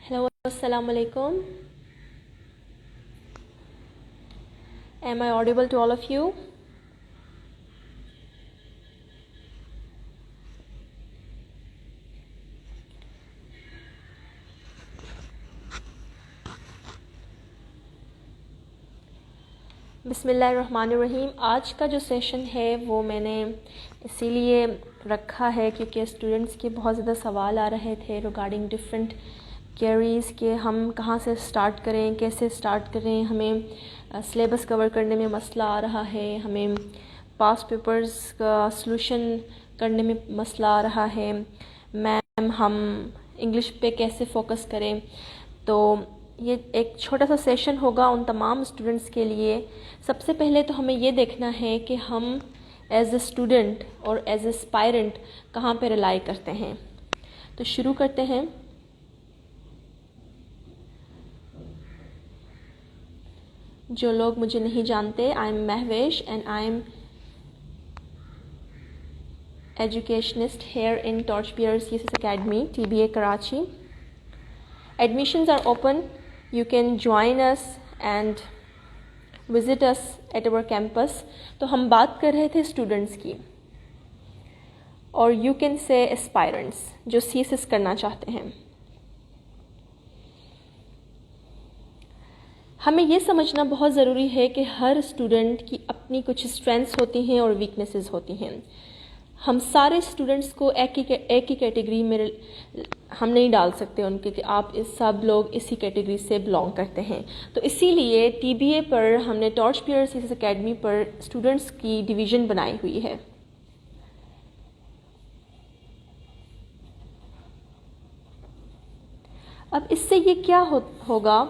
Hello, assalamu alaikum. Am I audible to all of you? बिस्मिल्लाहिर्रहमानिर्रहीम। आज का जो सेशन है वो मैंने इसीलिए रखा है क्योंकि स्टूडेंट्स के बहुत ज़्यादा सवाल आ रहे थे रिगार्डिंग डिफरेंट क्वेरीज़ के हम कहाँ से स्टार्ट करें, कैसे स्टार्ट करें। हमें सिलेबस कवर करने में मसला आ रहा है, हमें पास्ट पेपर्स का सलूशन करने में मसला आ रहा है। मैम हम इंग्लिश पे कैसे फ़ोकस करें। तो ये एक छोटा सा सेशन होगा उन तमाम स्टूडेंट्स के लिए। सबसे पहले तो हमें ये देखना है कि हम एज ए स्टूडेंट और एज ए एस्पायरेंट कहाँ पे रिलाई करते हैं। तो शुरू करते हैं। जो लोग मुझे नहीं जानते, I am Mahwish and I am educationist here in Torchbearer CSS Academy, TBA Karachi. Admissions are open. You can join us and visit us at our campus. तो हम बात कर रहे थे स्टूडेंट्स की, और यू कैन से एस्पायरेंट्स जो CSS करना चाहते हैं। हमें ये समझना बहुत ज़रूरी है कि हर स्टूडेंट की अपनी कुछ स्ट्रेंथ्स होती हैं और वीकनेसेस होती हैं। हम सारे स्टूडेंट्स को एक ही कैटेगरी में हम नहीं डाल सकते उनके कि आप इस सब लोग इसी कैटेगरी से बिलोंग करते हैं। तो इसीलिए TBA पर हमने टॉर्चबियर CSS एकेडमी पर स्टूडेंट्स की डिवीज़न बनाई हुई है। अब इससे ये क्या होगा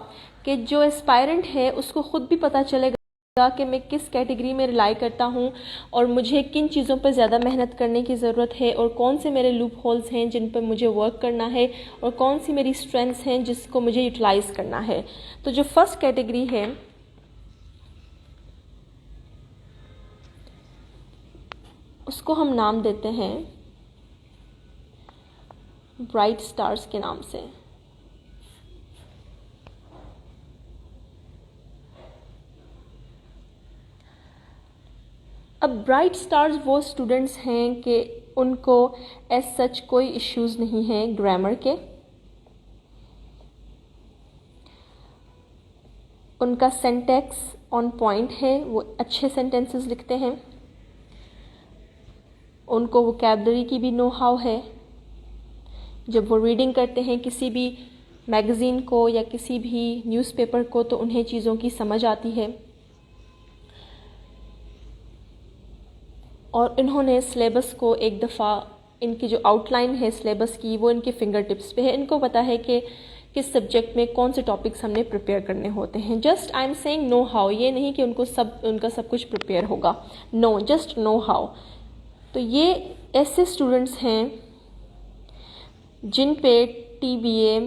कि जो एस्पायरेंट है उसको ख़ुद भी पता चलेगा कि मैं किस कैटेगरी में रिलाई करता हूँ और मुझे किन चीज़ों पर ज़्यादा मेहनत करने की ज़रूरत है, और कौन से मेरे लूप होल्स हैं जिन पर मुझे वर्क करना है, और कौन सी मेरी स्ट्रेंथ्स हैं जिसको मुझे यूटिलाइज़ करना है। तो जो फर्स्ट कैटेगरी है उसको हम नाम देते हैं ब्राइट स्टार्स के नाम से। अब ब्राइट स्टार्स वो स्टूडेंट्स हैं कि उनको एज सच कोई इश्यूज़ नहीं हैं ग्रामर के। उनका सेंटेक्स ऑन पॉइंट है, वो अच्छे सेंटेंसेस लिखते हैं। उनको वोकैबलरी की भी नो हाउ है। जब वो रीडिंग करते हैं किसी भी मैगज़ीन को या किसी भी न्यूज़पेपर को तो उन्हें चीज़ों की समझ आती है। और इन्होंने सिलेबस को एक दफ़ा, इनकी जो आउटलाइन है सिलेबस की वो इनके फिंगर टिप्स पे है। इनको पता है कि किस सब्जेक्ट में कौन से टॉपिक्स हमने प्रिपेयर करने होते हैं। Just I am saying know how, ये नहीं कि उनका सब कुछ प्रिपेयर होगा, नो, जस्ट नो हाउ। तो ये ऐसे स्टूडेंट्स हैं जिन पे TBA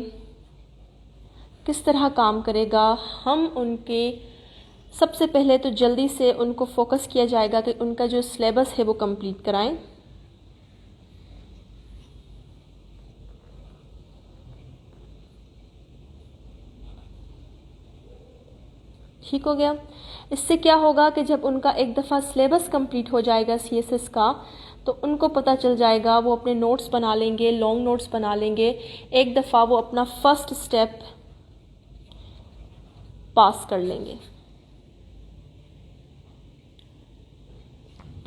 किस तरह काम करेगा। हम उनके सबसे पहले तो जल्दी से उनको फोकस किया जाएगा कि उनका जो सिलेबस है वो कंप्लीट कराएं। ठीक हो गया। इससे क्या होगा कि जब उनका एक दफ़ा सिलेबस कंप्लीट हो जाएगा CSS का, तो उनको पता चल जाएगा, वो अपने नोट्स बना लेंगे, लॉन्ग नोट्स बना लेंगे। एक दफ़ा वो अपना फर्स्ट स्टेप पास कर लेंगे।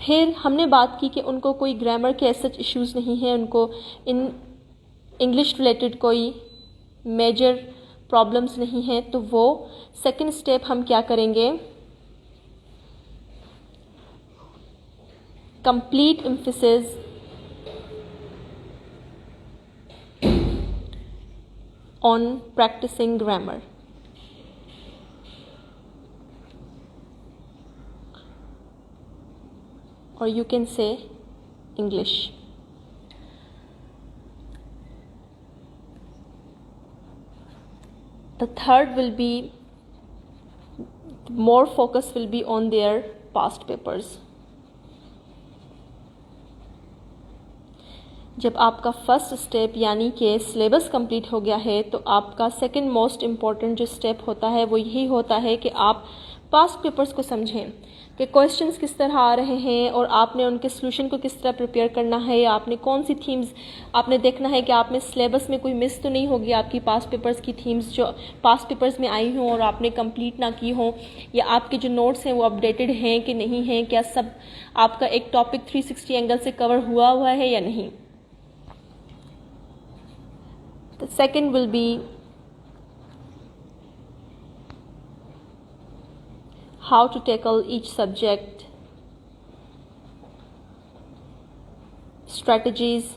फिर हमने बात की कि उनको कोई ग्रामर के ऐसे इश्यूज़ नहीं हैं, उनको इन इंग्लिश रिलेटेड कोई मेजर प्रॉब्लम्स नहीं हैं। तो वो सेकंड स्टेप हम क्या करेंगे, complete emphasis on practicing grammar. or you can say English. The third will be, more focus will be on their past papers. जब आपका फर्स्ट स्टेप यानी कि सिलेबस कंप्लीट हो गया है तो आपका सेकंड मोस्ट इम्पॉर्टेंट जो स्टेप होता है वो यही होता है कि आप पास्ट पेपर्स को समझें कि क्वेश्चंस किस तरह आ रहे हैं और आपने उनके सॉल्यूशन को किस तरह प्रिपेयर करना है, या आपने कौन सी थीम्स आपने देखना है कि आप में सिलेबस में कोई मिस तो नहीं होगी, आपकी पास्ट पेपर्स की थीम्स जो पास्ट पेपर्स में आई हों और आपने कंप्लीट ना की हों, या आपके जो नोट्स हैं वो अपडेटेड हैं कि नहीं हैं, क्या सब आपका एक टॉपिक 360 एंगल से कवर हुआ है या नहीं. The second will be how to tackle each subject, strategies,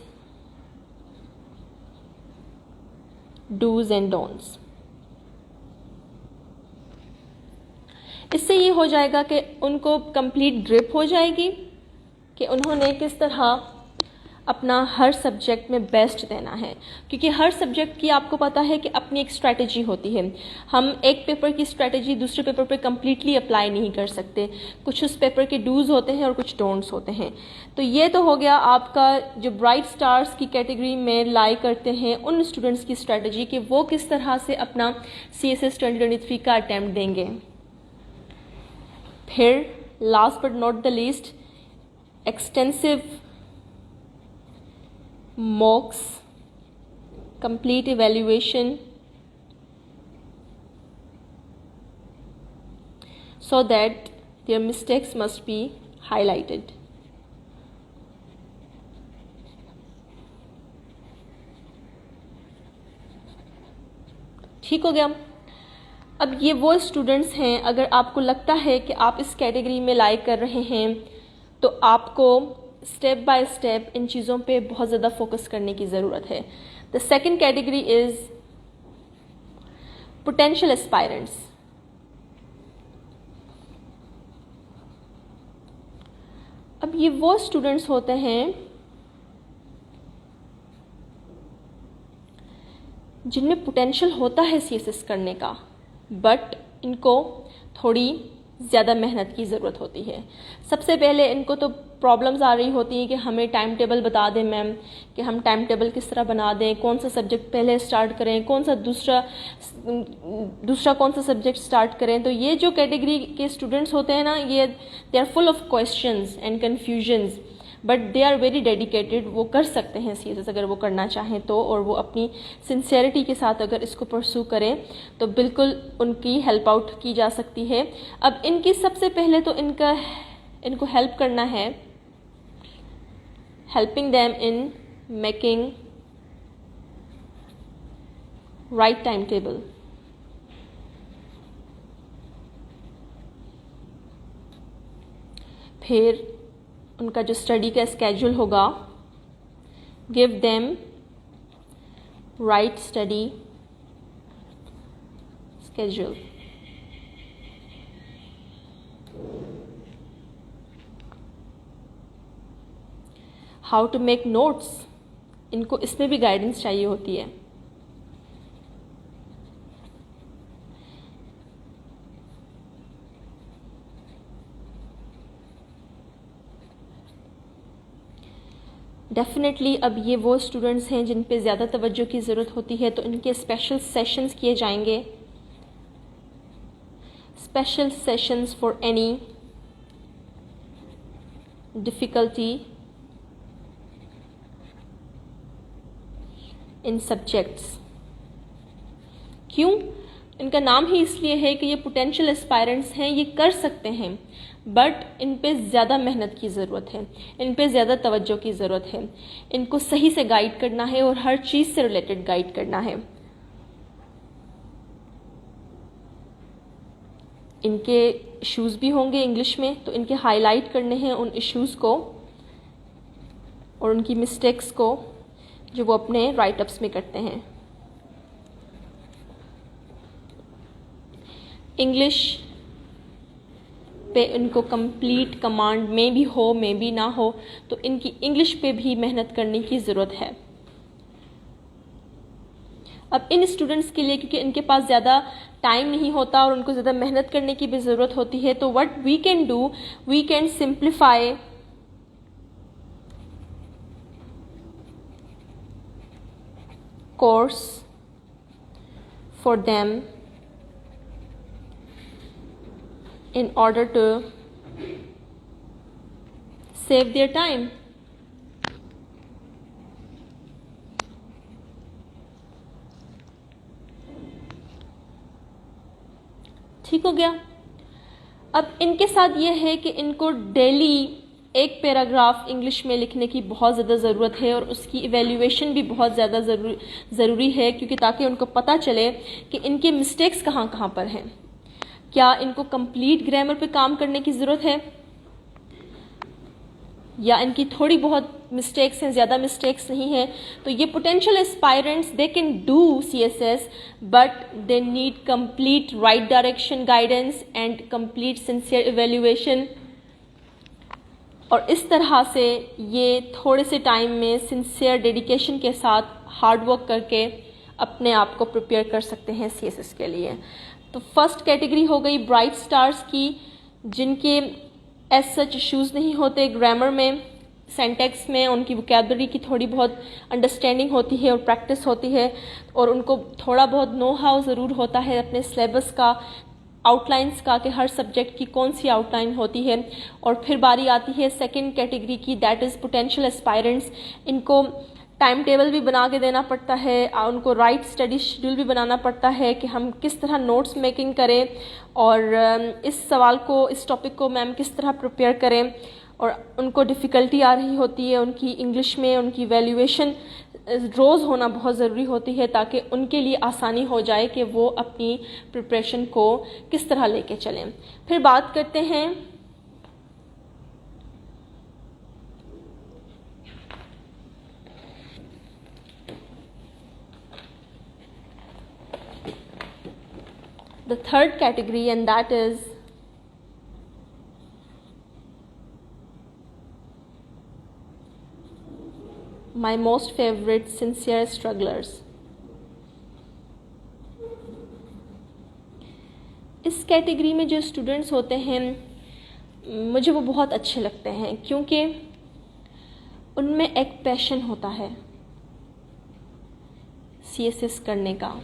do's and don'ts. इससे ये हो जाएगा कि उनको कंप्लीट ग्रिप हो जाएगी कि उन्होंने किस तरह अपना हर सब्जेक्ट में बेस्ट देना है, क्योंकि हर सब्जेक्ट की आपको पता है कि अपनी एक स्ट्रैटेजी होती है. हम एक पेपर की स्ट्रैटेजी दूसरे पेपर पे कम्प्लीटली अप्लाई नहीं कर सकते. कुछ उस पेपर के डूज होते हैं और कुछ डोंट्स होते हैं. तो ये तो हो गया आपका जो ब्राइट स्टार्स की कैटेगरी में लाई करते हैं उन स्टूडेंट्स की स्ट्रैटेजी कि वो किस तरह से अपना CSS 2023 का अटैम्प्ट देंगे. फिर last but not the least, extensive mocks, complete evaluation, so that their mistakes must be highlighted. ठीक हो गया. अब ये वो स्टूडेंट्स हैं, अगर आपको लगता है कि आप इस कैटेगरी में लाइक कर रहे हैं तो आपको स्टेप बाय स्टेप इन चीज़ों पे बहुत ज़्यादा फोकस करने की ज़रूरत है. The second category is potential aspirants. अब ये वो स्टूडेंट्स होते हैं जिनमें पोटेंशियल होता है CSS करने का, बट इनको थोड़ी ज़्यादा मेहनत की ज़रूरत होती है. सबसे पहले इनको तो प्रॉब्लम्स आ रही होती हैं कि हमें टाइम टेबल बता दें मैम, कि हम टाइम टेबल किस तरह बना दें, कौन सा सब्जेक्ट पहले स्टार्ट करें, कौन सा दूसरा कौन सा सब्जेक्ट स्टार्ट करें. तो ये जो कैटेगरी के स्टूडेंट्स होते हैं ना, ये they are full of questions and confusions, but they are very dedicated. वो कर सकते हैं CSS अगर वो करना चाहें तो, और वो अपनी सिंसियरिटी के साथ अगर इसको परस्यू करें तो बिल्कुल उनकी हेल्प आउट की जा सकती है. अब इनकी सबसे पहले तो इनको हेल्प करना है, helping them in making right timetable. फिर उनका जो स्टडी का स्केड्यूल होगा, give them right study schedule. How to make notes, इनको इसमें भी गाइडेंस चाहिए होती है. डेफिनेटली अब ये वो स्टूडेंट्स हैं जिन पे ज़्यादा तवज्जो की ज़रूरत होती है, तो इनके स्पेशल सेशंस किए जाएंगे. Special sessions for any difficulty in subjects. क्यों? इनका नाम ही इसलिए है कि ये पोटेंशियल एस्पायरेंट्स हैं, ये कर सकते हैं, बट इन पे ज़्यादा मेहनत की ज़रूरत है, इन पे ज़्यादा तवज्जो की ज़रूरत है. इनको सही से गाइड करना है और हर चीज़ से रिलेटेड गाइड करना है. इनके इश्यूज़ भी होंगे इंग्लिश में, तो इनके हाईलाइट करने हैं उन इश्यूज़ को और उनकी मिस्टेक्स को जो वो अपने राइटअप्स में करते हैं. इंग्लिश पे इनको कंप्लीट कमांड में भी हो, में भी ना हो, तो इनकी इंग्लिश पे भी मेहनत करने की ज़रूरत है. अब इन स्टूडेंट्स के लिए, क्योंकि इनके पास ज़्यादा टाइम नहीं होता और उनको ज़्यादा मेहनत करने की भी ज़रूरत होती है, तो what we can do, we can simplify course for them in order to save their time. ठीक हो गया। अब इनके साथ ये है कि इनको डेली एक पैराग्राफ इंग्लिश में लिखने की बहुत ज़्यादा ज़रूरत है और उसकी इवैल्यूएशन भी बहुत ज़्यादा ज़रूरी है, क्योंकि ताकि उनको पता चले कि इनके मिस्टेक्स कहाँ कहाँ पर हैं। क्या इनको कंप्लीट ग्रामर पे काम करने की ज़रूरत है या इनकी थोड़ी बहुत मिस्टेक्स हैं, ज़्यादा मिस्टेक्स नहीं है। तो ये potential aspirants they can do CSS but they need complete right direction guidance and complete sincere evaluation. और इस तरह से ये थोड़े से टाइम में सिंसियर डेडिकेशन के साथ हार्ड वर्क करके अपने आप को प्रिपेयर कर सकते हैं CSS के लिए। तो फर्स्ट कैटेगरी हो गई ब्राइट स्टार्स की, जिनके एज सच इश्यूज़ नहीं होते ग्रामर में, सेंटेक्स में उनकी वोकैबुलरी की थोड़ी बहुत अंडरस्टैंडिंग होती है और प्रैक्टिस होती है, और उनको थोड़ा बहुत नो हाउ ज़रूर होता है अपने सिलेबस का, आउटलाइंस का, कि हर सब्जेक्ट की कौन सी आउटलाइन होती है। और फिर बारी आती है सेकंड कैटेगरी की, दैट इज़ पोटेंशियल एस्पायरेंट्स। इनको टाइम टेबल भी बना के देना पड़ता है, उनको राइट स्टडी शेड्यूल भी बनाना पड़ता है कि हम किस तरह नोट्स मेकिंग करें और इस सवाल को, इस टॉपिक को मैम किस तरह प्रिपेयर करें। और उनको डिफ़िकल्टी आ रही होती है उनकी इंग्लिश में, उनकी वैल्यूएशन रोज़ होना बहुत ज़रूरी होती है ताकि उनके लिए आसानी हो जाए कि वो अपनी प्रिपरेशन को किस तरह लेके चलें। फिर बात करते हैं the third category, and that is my most favorite, sincere strugglers. इस कैटेगरी में जो स्टूडेंट्स होते हैं मुझे वो बहुत अच्छे लगते हैं, क्योंकि उनमें एक पैशन होता है CSS करने का।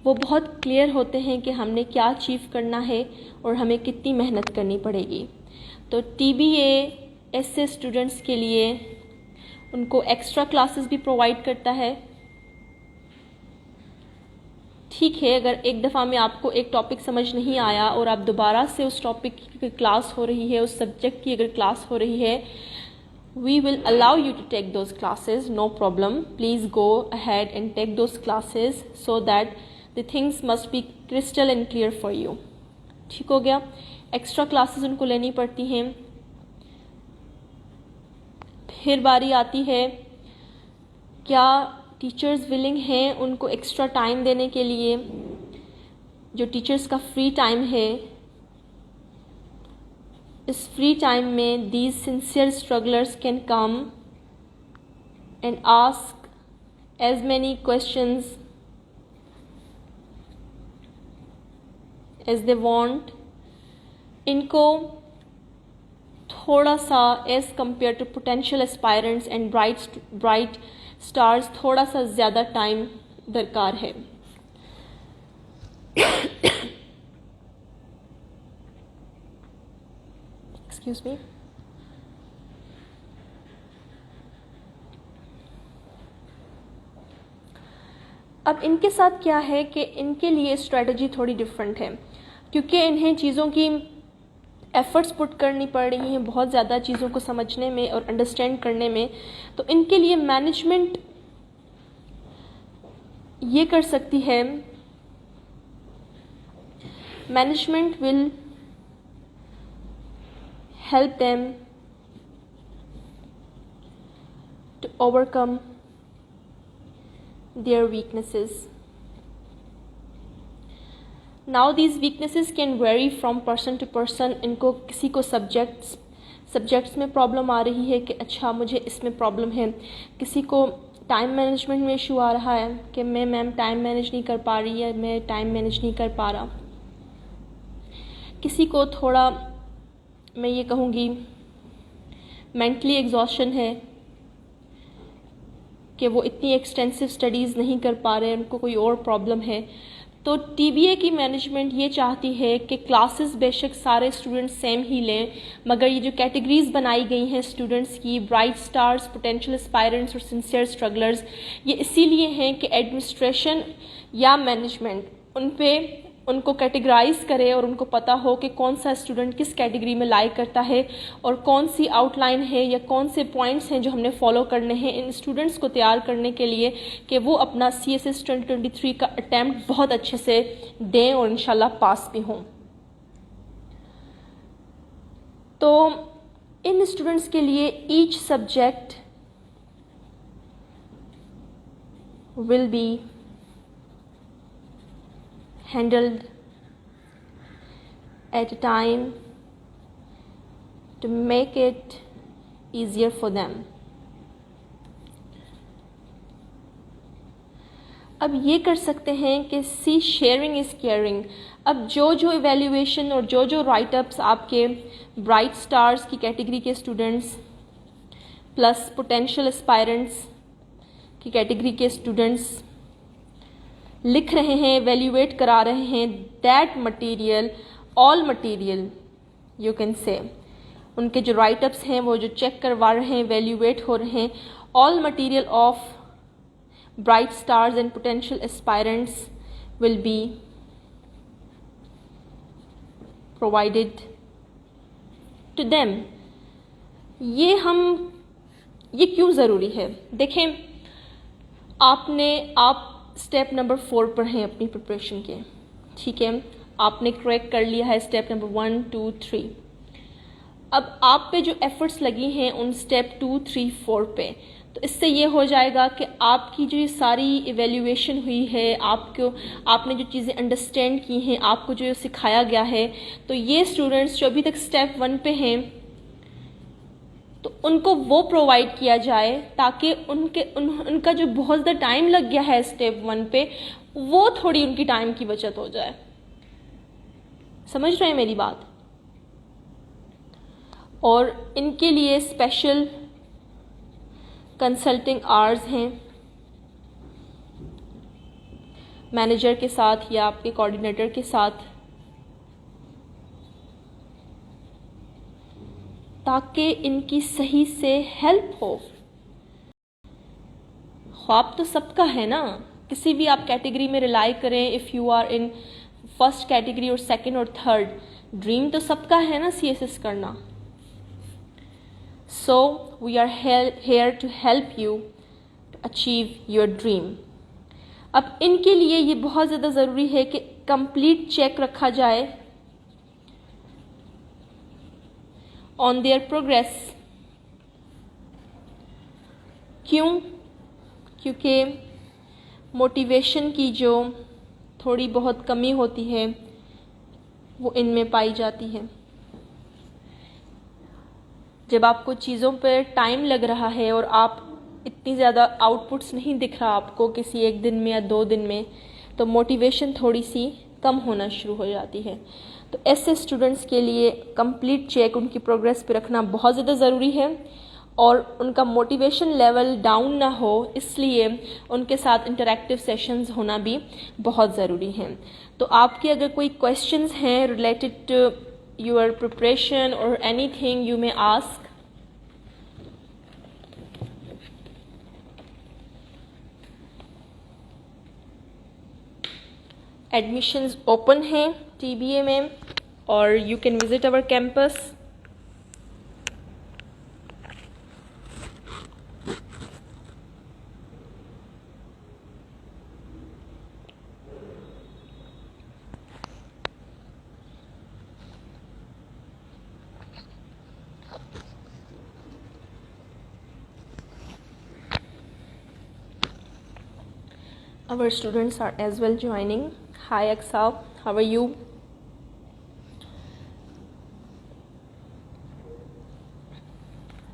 वो बहुत क्लियर होते हैं कि हमने क्या अचीव करना है और हमें कितनी मेहनत करनी पड़ेगी। तो TBA ऐसे स्टूडेंट्स के लिए उनको एक्स्ट्रा क्लासेस भी प्रोवाइड करता है। ठीक है, अगर एक दफ़ा में आपको एक टॉपिक समझ नहीं आया और आप दोबारा से उस टॉपिक की क्लास हो रही है, उस सब्जेक्ट की अगर क्लास हो रही है, we will allow you to take those classes, no problem. Please go ahead and take those classes so that the things must be crystal and clear for you. ठीक हो गया। एक्स्ट्रा क्लासेस उनको लेनी पड़ती हैं। फिर बारी आती है, क्या टीचर्स विलिंग हैं उनको एक्स्ट्रा टाइम देने के लिए। जो टीचर्स का फ्री टाइम है, इस फ्री टाइम में these sincere strugglers can come and ask as many questions as they want. इनको थोड़ा सा as compare to potential aspirants and bright stars थोड़ा सा ज़्यादा टाइम दरकार है। Excuse me. अब इनके साथ क्या है कि इनके लिए स्ट्रेटजी थोड़ी डिफरेंट है, क्योंकि इन्हें चीज़ों की एफ़र्ट्स पुट करनी पड़ रही हैं बहुत ज़्यादा चीज़ों को समझने में और अंडरस्टैंड करने में। तो इनके लिए मैनेजमेंट ये कर सकती है, management will help them to overcome their weaknesses. Now these weaknesses can vary from person to person. इनको किसी को सब्जेक्ट्स में प्रॉब्लम आ रही है कि अच्छा मुझे इसमें प्रॉब्लम है, किसी को टाइम मैनेजमेंट में इशू आ रहा है कि मैम टाइम मैनेज नहीं कर पा रही है, मैं टाइम मैनेज नहीं कर पा रहा। किसी को थोड़ा मैं ये कहूँगी मेंटली एग्जॉस्शन है कि वो इतनी एक्सटेंसिव स्टडीज़ नहीं कर पा रहे हैं, उनको कोई और प्रॉब्लम है, तो टीबीए की मैनेजमेंट ये चाहती है कि क्लासेस बेशक सारे स्टूडेंट्स सेम ही लें, मगर ये जो कैटेगरीज बनाई गई हैं स्टूडेंट्स की, ब्राइट स्टार्स, पोटेंशियल एस्पायरेंट्स और सिंसियर स्ट्रगलर्स, ये इसीलिए हैं कि एडमिनिस्ट्रेशन या मैनेजमेंट उनको कैटेगराइज करे और उनको पता हो कि कौन सा स्टूडेंट किस कैटेगरी में लाई करता है और कौन सी आउटलाइन है या कौन से पॉइंट्स हैं जो हमने फॉलो करने हैं इन स्टूडेंट्स को तैयार करने के लिए कि वो अपना CSS 2023 का अटैम्प्ट बहुत अच्छे से दें और इंशाल्लाह पास भी हों। तो इन स्टूडेंट्स के लिए each subject will be handled at a time to make it easier for them. अब ये कर सकते हैं कि सी शेयरिंग इज़ केयरिंग। अब जो इवैल्यूएशन और जो राइटअप्स आपके ब्राइट स्टार्स की कैटेगरी के स्टूडेंट्स प्लस पोटेंशियल एस्पायरेंट्स की कैटेगरी के स्टूडेंट्स लिख रहे हैं, एवेल्यूएट करा रहे हैं, that material, all material you can say, उनके जो राइटअप्स हैं वो जो चेक करवा रहे हैं, एवेल्यूएट हो रहे हैं, all material of bright stars and potential aspirants will be provided to them. ये क्यों ज़रूरी है? देखें, आप स्टेप नंबर 4 पर हैं अपनी प्रिपरेशन के, ठीक है, आपने क्रैक कर लिया है स्टेप नंबर 1, 2, 3। अब आप पे जो एफर्ट्स लगी हैं उन स्टेप 2, 3, 4 पे, तो इससे ये हो जाएगा कि आपकी जो ये सारी इवेल्यूएशन हुई है, आपने जो चीज़ें अंडरस्टैंड की हैं, आपको जो सिखाया गया है, तो ये स्टूडेंट्स जो अभी तक स्टेप 1 पे हैं तो उनको वो प्रोवाइड किया जाए ताकि उनका जो बहुत ज़्यादा टाइम लग गया है स्टेप 1 पे, वो थोड़ी उनकी टाइम की बचत हो जाए। समझ रहे हैं मेरी बात? और इनके लिए स्पेशल कंसल्टिंग आवर्स हैं मैनेजर के साथ या आपके कोऑर्डिनेटर के साथ, ताकि इनकी सही से हेल्प हो। ख्वाब तो सबका है ना, किसी भी आप कैटेगरी में रिलाई करें, if you are in first category और सेकंड और थर्ड, ड्रीम तो सबका है ना CSS करना। So we are here to help you to achieve your dream. अब इनके लिए ये बहुत ज़्यादा ज़रूरी है कि कंप्लीट चेक रखा जाए ऑन देयर प्रोग्रेस। क्यों? क्योंकि मोटिवेशन की जो थोड़ी बहुत कमी होती है वो इनमें पाई जाती है। जब आपको चीज़ों पर टाइम लग रहा है और आप इतनी ज़्यादा आउटपुट्स नहीं दिख रहा आपको किसी एक दिन में या 2 दिन में, तो मोटिवेशन थोड़ी सी कम होना शुरू हो जाती है। तो ऐसे स्टूडेंट्स के लिए कंप्लीट चेक उनकी प्रोग्रेस पे रखना बहुत ज़्यादा ज़रूरी है और उनका मोटिवेशन लेवल डाउन ना हो, इसलिए उनके साथ इंटरैक्टिव सेशंस होना भी बहुत ज़रूरी हैं। तो आपके अगर कोई क्वेश्चंस हैं रिलेटेड टू योर प्रिपरेशन और anything, you may ask. Admissions open हैं TBA में और you can visit our campus. Our students are as well joining. Hi Aksal, how are you?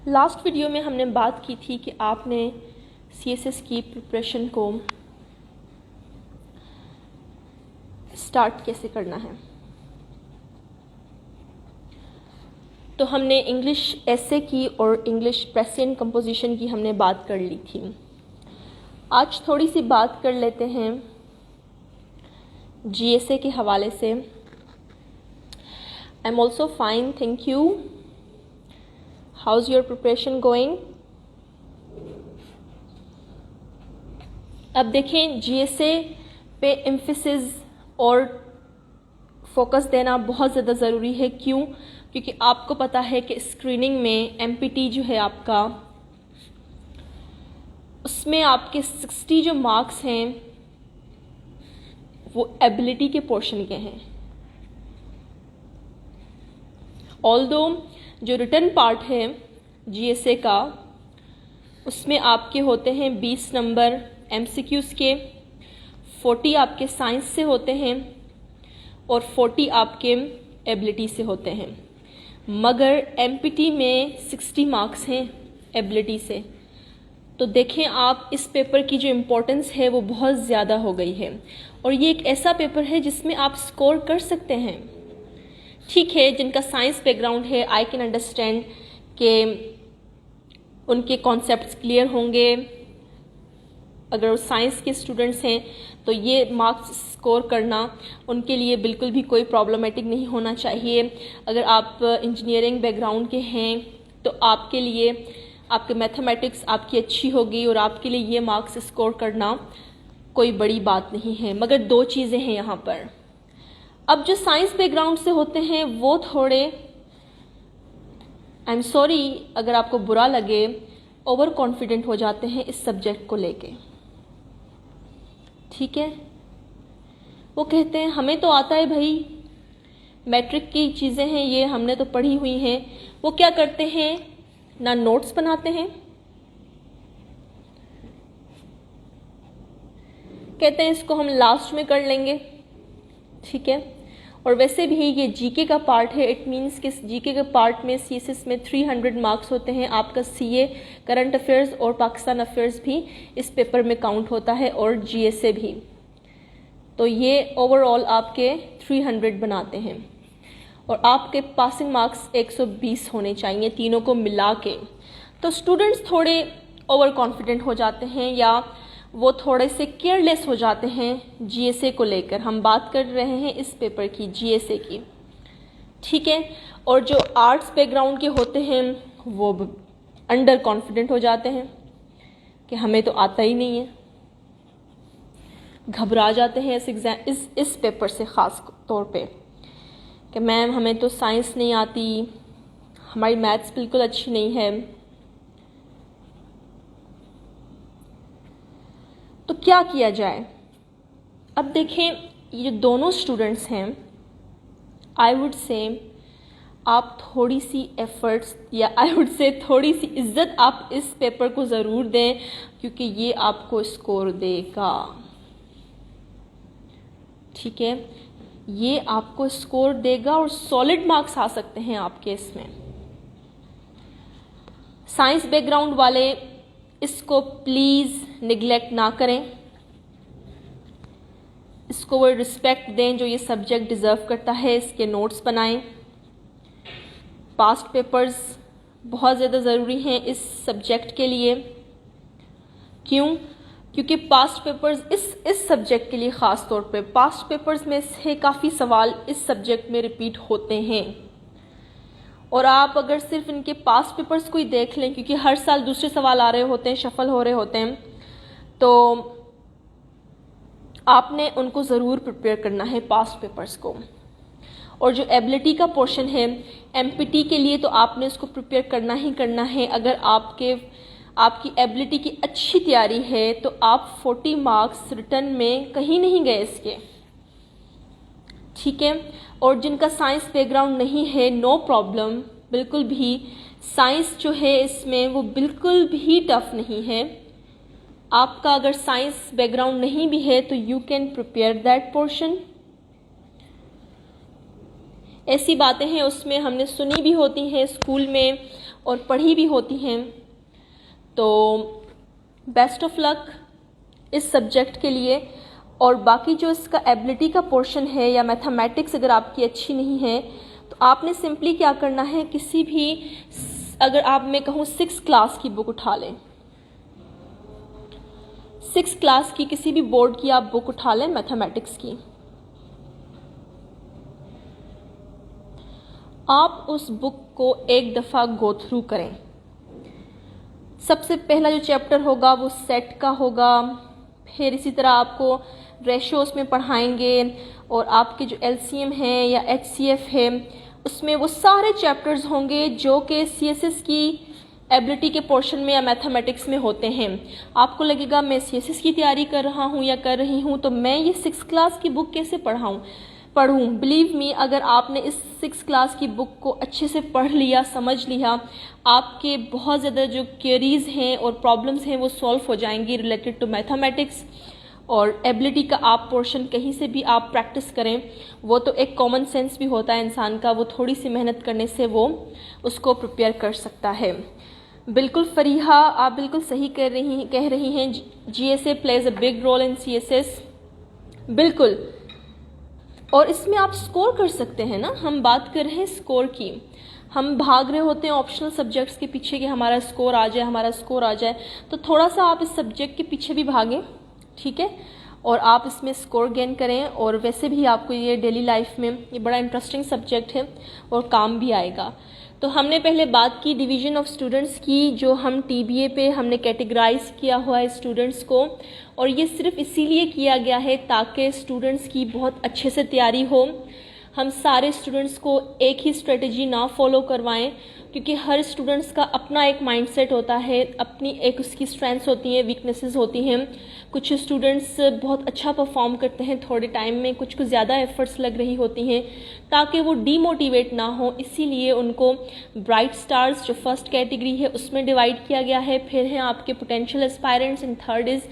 Last video में हमने बात की थी कि आपने CSS की प्रिपरेशन को स्टार्ट कैसे करना है। तो हमने इंग्लिश एसे की और इंग्लिश प्रेजेंट कंपोजिशन की हमने बात कर ली थी। आज थोड़ी सी बात कर लेते हैं GSA के हवाले से। I am also fine, thank you. How is your preparation going? अब देखें, GSA पे एम्फेसिस और फोकस देना बहुत ज़्यादा ज़रूरी है। क्यों? क्योंकि आपको पता है कि स्क्रीनिंग में MPT जो है आपका, उसमें आपके 60 जो मार्क्स हैं वो एबिलिटी के पोर्शन के हैं। ऑल्दो जो रिटन पार्ट है GSA का, उसमें आपके होते हैं 20 नंबर MCQs के, 40 आपके साइंस से होते हैं और 40 आपके एबिलिटी से होते हैं। मगर MPT में 60 मार्क्स हैं एबिलिटी से। तो देखें आप, इस पेपर की जो इम्पोर्टेंस है वो बहुत ज़्यादा हो गई है और ये एक ऐसा पेपर है जिसमें आप स्कोर कर सकते हैं। ठीक है, जिनका साइंस बैकग्राउंड है, आई कैन अंडरस्टैंड कि उनके कॉन्सेप्ट्स क्लियर होंगे। अगर साइंस के स्टूडेंट्स हैं तो ये मार्क्स स्कोर करना उनके लिए बिल्कुल भी कोई प्रॉब्लमेटिक नहीं होना चाहिए। अगर आप इंजीनियरिंग बैकग्राउंड के हैं तो आपके लिए, आपके मैथमेटिक्स आपकी अच्छी होगी और आपके लिए ये मार्क्स स्कोर करना कोई बड़ी बात नहीं है। मगर दो चीज़ें हैं यहाँ पर। अब जो साइंस बैकग्राउंड से होते हैं वो थोड़े, आई एम सॉरी अगर आपको बुरा लगे, ओवर कॉन्फिडेंट हो जाते हैं इस सब्जेक्ट को लेके। ठीक है, वो कहते हैं हमें तो आता है भाई, मैट्रिक की चीज़ें हैं ये, हमने तो पढ़ी हुई हैं। वो क्या करते हैं, ना नोट्स बनाते हैं, कहते हैं इसको हम लास्ट में कर लेंगे। ठीक है, और वैसे भी ये जीके का पार्ट है, इट मीन्स कि जीके के पार्ट में CSS में 300 मार्क्स होते हैं। आपका CA, करंट अफेयर्स और पाकिस्तान अफेयर्स भी इस पेपर में काउंट होता है और GSA भी। तो ये ओवरऑल आपके 300 बनाते हैं और आपके पासिंग मार्क्स 120 होने चाहिए तीनों को मिला के। तो स्टूडेंट्स थोड़े ओवर कॉन्फिडेंट हो जाते हैं या वो थोड़े से केयरलेस हो जाते हैं GSA को लेकर। हम बात कर रहे हैं इस पेपर की, GSA की। ठीक है, और जो आर्ट्स बैकग्राउंड के होते हैं वो अंडर कॉन्फिडेंट हो जाते हैं कि हमें तो आता ही नहीं है, घबरा जाते हैं इस पेपर से ख़ास तौर पे कि मैम हमें तो साइंस नहीं आती, हमारी मैथ्स बिल्कुल अच्छी नहीं है। तो क्या किया जाए? अब देखें, ये जो दोनों स्टूडेंट्स हैं, आई वुड से आप थोड़ी सी एफर्ट्स या आई वुड से थोड़ी सी इज्जत आप इस पेपर को ज़रूर दें, क्योंकि ये आपको स्कोर देगा। ठीक है, ये आपको स्कोर देगा और सॉलिड मार्क्स आ सकते हैं आपके इसमें। साइंस बैकग्राउंड वाले इसको प्लीज़ निगलेक्ट ना करें, इसको वो रिस्पेक्ट दें जो ये सब्जेक्ट डिज़र्व करता है। इसके नोट्स बनाएं। पास्ट पेपर्स बहुत ज़्यादा ज़रूरी हैं इस सब्जेक्ट के लिए। क्यों? क्योंकि पास्ट पेपर्स इस सब्जेक्ट के लिए ख़ास तौर पे पास्ट पेपर्स में से काफ़ी सवाल इस सब्जेक्ट में रिपीट होते हैं। और आप अगर सिर्फ इनके पास्ट पेपर्स को ही देख लें, क्योंकि हर साल दूसरे सवाल आ रहे होते हैं, शफल हो रहे होते हैं, तो आपने उनको ज़रूर प्रिपेयर करना है पास्ट पेपर्स को। और जो एबिलिटी का पोर्शन है MPT के लिए, तो आपने उसको प्रिपेयर करना ही करना है। अगर आपकी एबिलिटी की अच्छी तैयारी है तो आप 40 मार्क्स रिटर्न में कहीं नहीं गए इसके। ठीक है, और जिनका साइंस बैकग्राउंड नहीं है, नो प्रॉब्लम, बिल्कुल भी साइंस जो है इसमें वो बिल्कुल भी टफ नहीं है। आपका अगर साइंस बैकग्राउंड नहीं भी है तो you can prepare that portion. ऐसी बातें हैं उसमें हमने सुनी भी होती हैं स्कूल में और पढ़ी भी होती हैं। तो बेस्ट ऑफ लक इस सब्जेक्ट के लिए। और बाकी जो इसका एबिलिटी का पोर्शन है या मैथमेटिक्स अगर आपकी अच्छी नहीं है तो आपने सिंपली क्या करना है, किसी भी, अगर आप मैं कहूँ 6th क्लास की बुक उठा लें। 6 क्लास की किसी भी बोर्ड की आप बुक उठा लें मैथमेटिक्स की, आप उस बुक को एक दफ़ा गो थ्रू करें। सबसे पहला जो चैप्टर होगा वो सेट का होगा, फिर इसी तरह आपको रेशोस में पढ़ाएंगे और आपके जो एलसीएम है या एचसीएफ है उसमें वो सारे चैप्टर्स होंगे जो कि सीएसएस की एबिलिटी के पोर्शन में या मैथमेटिक्स में होते हैं। आपको लगेगा मैं सीएसएस की तैयारी कर रहा हूँ या कर रही हूँ तो मैं ये 6 क्लास की बुक कैसे पढ़ूँ। बिलीव मी, अगर आपने इस 6 क्लास की बुक को अच्छे से पढ़ लिया, समझ लिया, आपके बहुत ज़्यादा जो क्वेरीज हैं और प्रॉब्लम्स हैं वो सॉल्व हो जाएंगी रिलेटेड टू मैथमेटिक्स। और एबिलिटी का आप पोर्शन कहीं से भी आप प्रैक्टिस करें, वो तो एक कॉमन सेंस भी होता है इंसान का, वो थोड़ी सी मेहनत करने से वो उसको प्रिपेयर कर सकता है। बिल्कुल फरीहा, आप बिल्कुल सही कह रही हैं, GSA plays a big role in CSS. बिल्कुल, और इसमें आप स्कोर कर सकते हैं ना। हम बात कर रहे हैं स्कोर की, हम भाग रहे होते हैं ऑप्शनल सब्जेक्ट्स के पीछे कि हमारा स्कोर आ जाए, हमारा स्कोर आ जाए, तो थोड़ा सा आप इस सब्जेक्ट के पीछे भी भागें, ठीक है, और आप इसमें स्कोर गेन करें। और वैसे भी आपको ये डेली लाइफ में ये बड़ा इंटरेस्टिंग सब्जेक्ट है और काम भी आएगा। तो हमने पहले बात की डिवीज़न ऑफ स्टूडेंट्स की, जो हम टीबीए पे हमने कैटेगराइज किया हुआ है स्टूडेंट्स को, और ये सिर्फ इसीलिए किया गया है ताकि स्टूडेंट्स की बहुत अच्छे से तैयारी हो। हम सारे स्टूडेंट्स को एक ही स्ट्रेटजी ना फॉलो करवाएं, क्योंकि हर स्टूडेंट्स का अपना एक माइंडसेट होता है, अपनी एक उसकी स्ट्रेंथ्स होती हैं, वीकनेसेस होती हैं। कुछ स्टूडेंट्स बहुत अच्छा परफॉर्म करते हैं थोड़े टाइम में, कुछ को ज़्यादा एफर्ट्स लग रही होती हैं, ताकि वो डीमोटिवेट ना हो, इसीलिए उनको ब्राइट स्टार्स जो फर्स्ट कैटेगरी है उसमें डिवाइड किया गया है, फिर हैं आपके potential aspirants and third is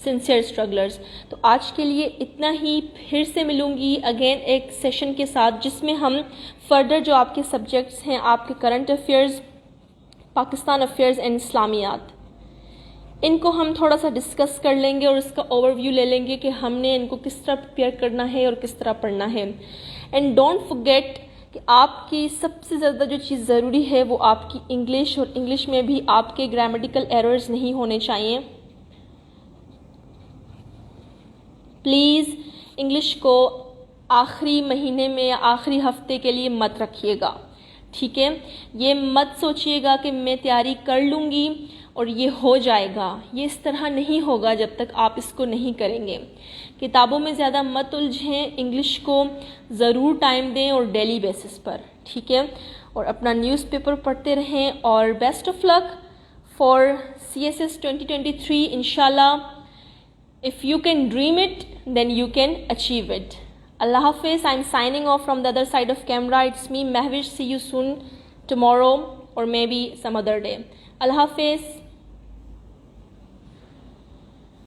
sincere strugglers. तो आज के लिए इतना ही, फिर से मिलूंगी अगेन एक सेशन के साथ जिसमें हम फर्दर जो आपके सब्जेक्ट्स हैं, आपके current affairs, Pakistan affairs and Islamiyat, इनको हम थोड़ा सा डिस्कस कर लेंगे और इसका ओवरव्यू ले लेंगे कि हमने इनको किस तरह प्रिपेयर करना है और किस तरह पढ़ना है। एंड डोंट फॉरगेट कि आपकी सबसे ज़्यादा जो चीज़ ज़रूरी है वो आपकी इंग्लिश, और इंग्लिश में भी आपके ग्रामेटिकल एरर्स नहीं होने चाहिए। प्लीज़ इंग्लिश को आखिरी महीने में या आखिरी हफ्ते के लिए मत रखिएगा, ठीक है। ये मत सोचिएगा कि मैं तैयारी कर लूँगी और ये हो जाएगा, ये इस तरह नहीं होगा जब तक आप इसको नहीं करेंगे। किताबों में ज़्यादा मत उलझें, इंग्लिश को ज़रूर टाइम दें और डेली बेसिस पर, ठीक है। और अपना न्यूज़पेपर पढ़ते रहें और best of luck for CSS 2023 इंशाल्लाह। If you can dream it, then you can achieve it. Allah Hafiz. I'm signing off from the other side of camera. It's me, Mahwish. See you soon tomorrow or maybe some other day. Allah Hafiz.